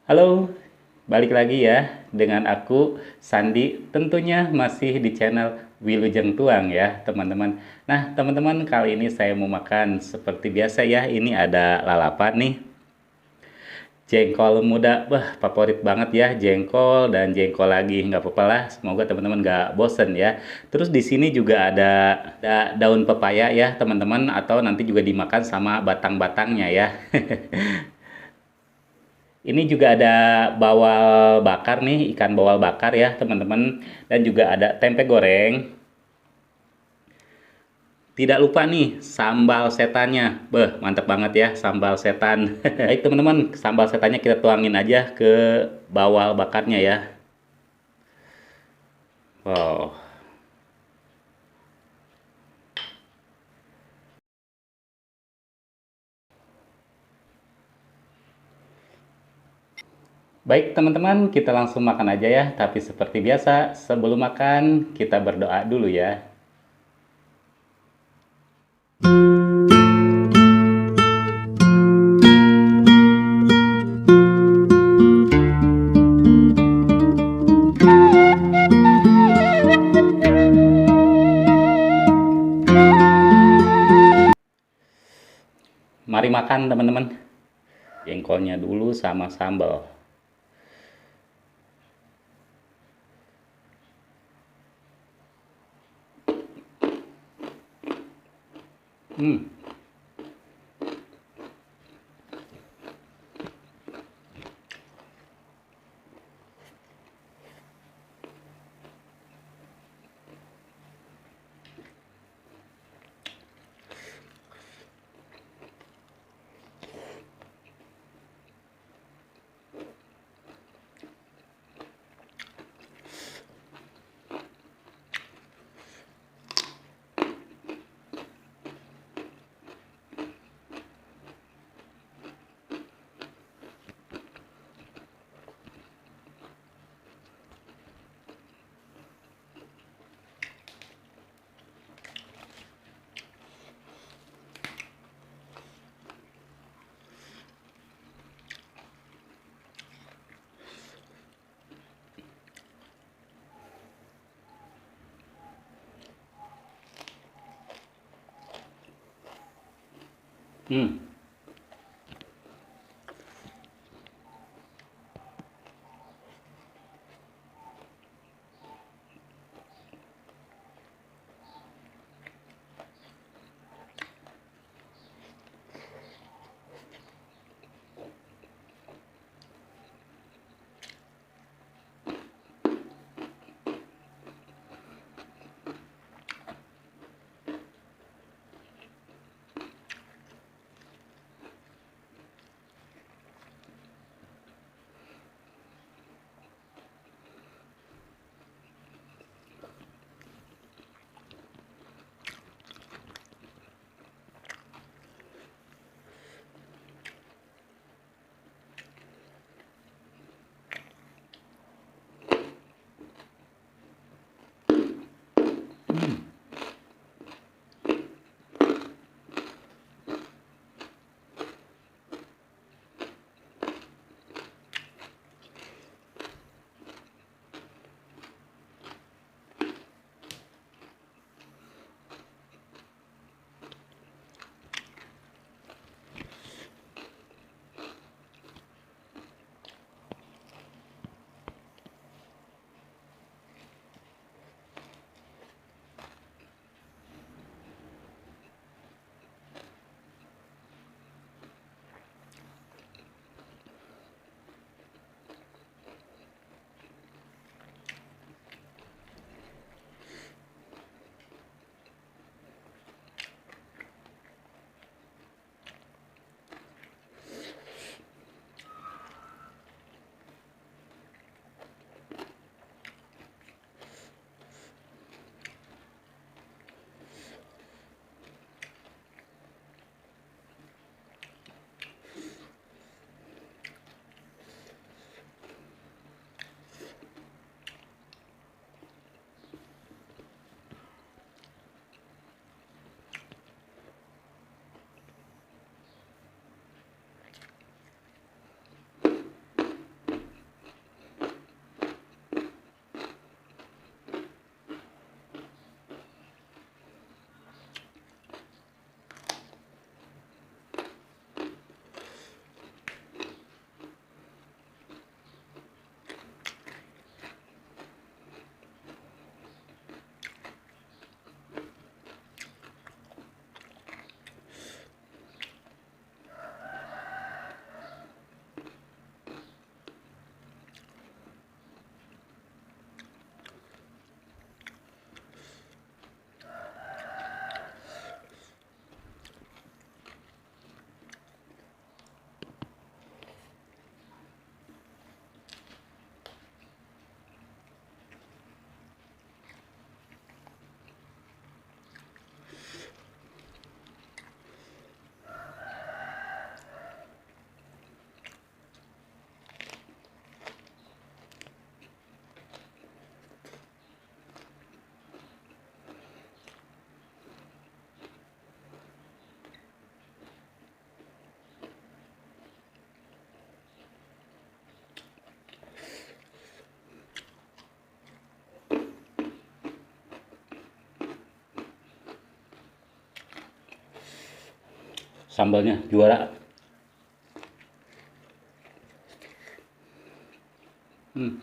Halo, balik lagi ya dengan aku Sandi, tentunya masih di channel Wilujeng Tuang ya teman-teman. Nah teman-teman, kali ini saya mau makan seperti biasa ya, ini ada lalapan nih, jengkol muda, wah favorit banget ya, jengkol dan jengkol lagi, nggak apa-apa lah, semoga teman-teman nggak bosen ya. Terus di sini juga ada daun pepaya ya teman-teman, atau nanti juga dimakan sama batang-batangnya ya. Ini juga ada bawal bakar nih, ikan bawal bakar ya teman-teman. Dan juga ada tempe goreng. Tidak lupa nih sambal setannya. Beh, mantap banget ya sambal setan. Baik teman-teman, sambal setannya kita tuangin aja ke bawal bakarnya ya. Wow. Baik teman-teman, kita langsung makan aja ya. Tapi seperti biasa, sebelum makan kita berdoa dulu ya. Mari makan teman-teman. Jengkolnya dulu sama sambal. Hmm. Hmm. Sambalnya juara. Hmm.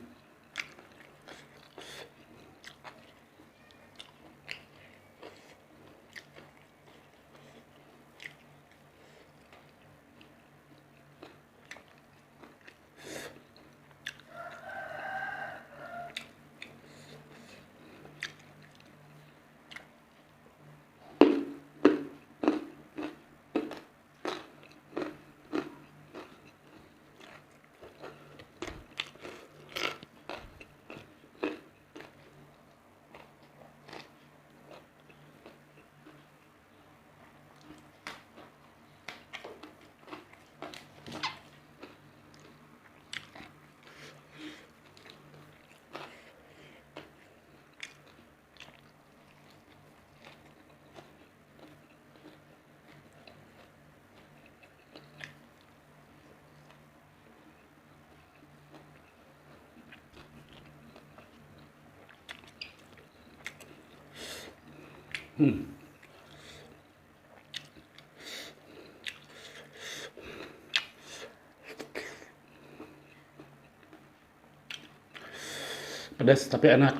Pedas tapi enak.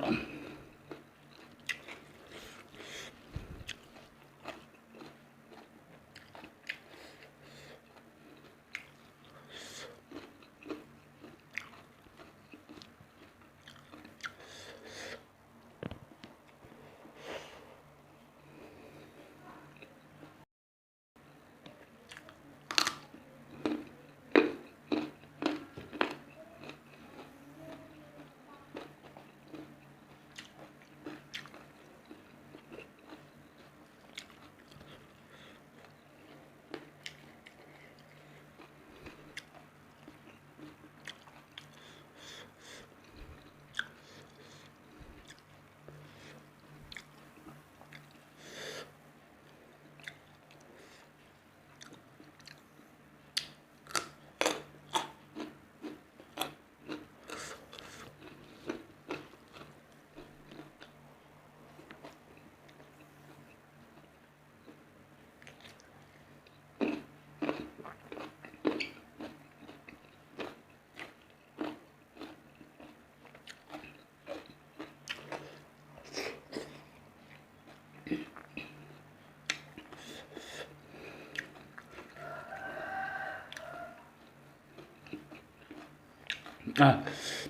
Ah,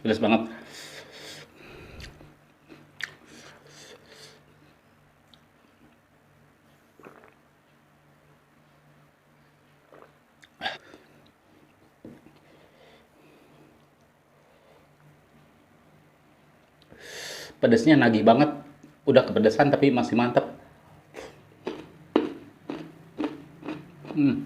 pedas banget. Pedasnya nagih banget. Udah kepedesan tapi masih mantep. Hmm.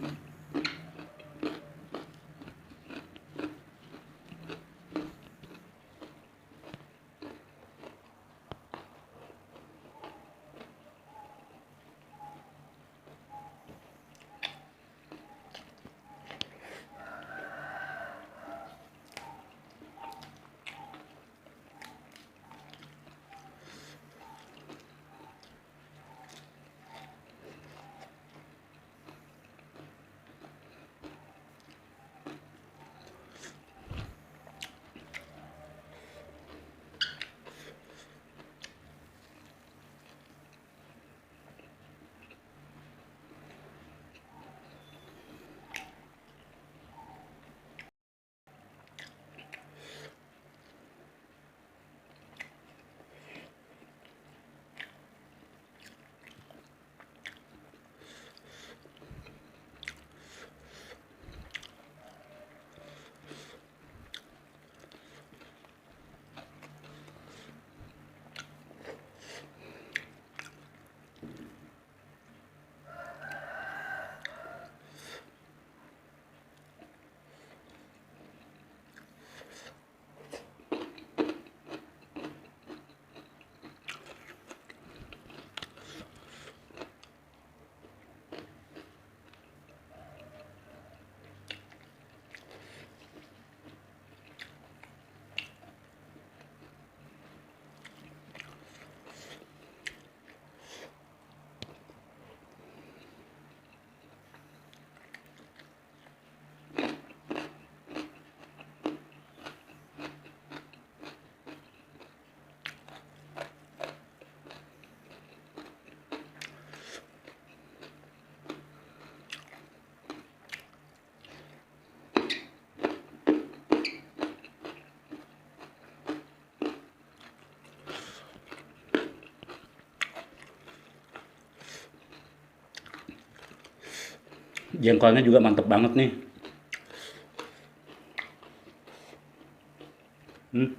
Jengkolnya juga mantep banget nih. Hmm.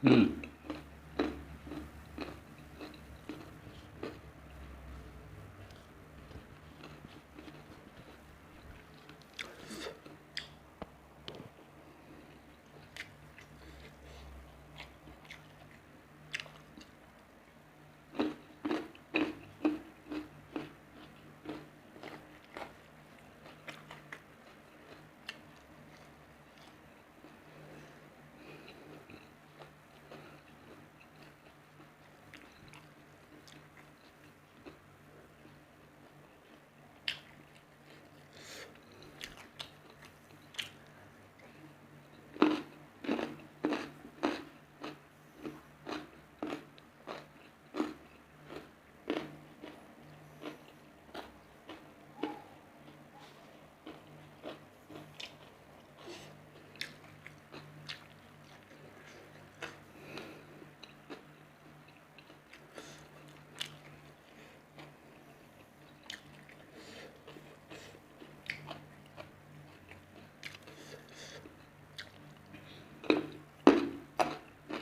Hmm.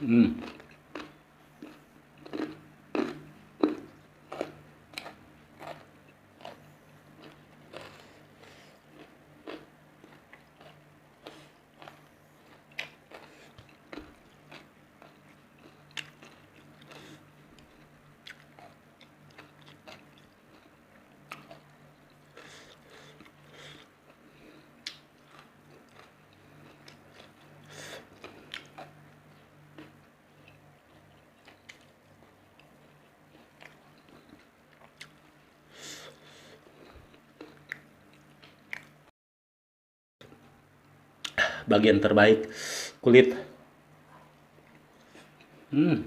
Hmm. Bagian terbaik kulit. Hmm.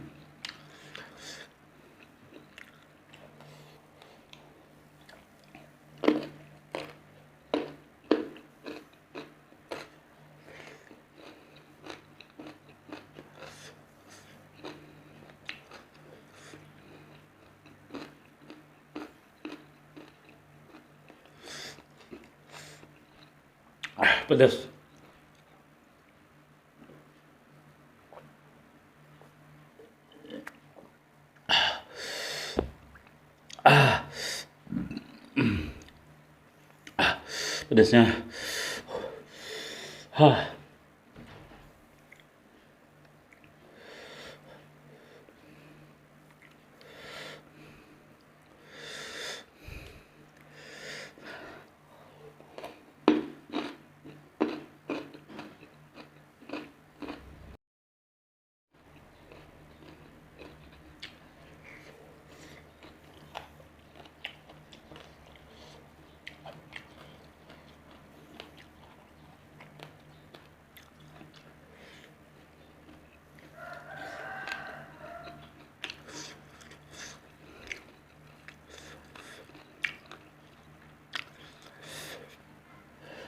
Pedas. Pedasnya. Hah.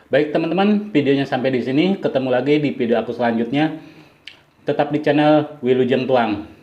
Baik teman-teman, videonya sampai di sini. Ketemu lagi di video aku selanjutnya. Tetap di channel Wilujeng Tuang.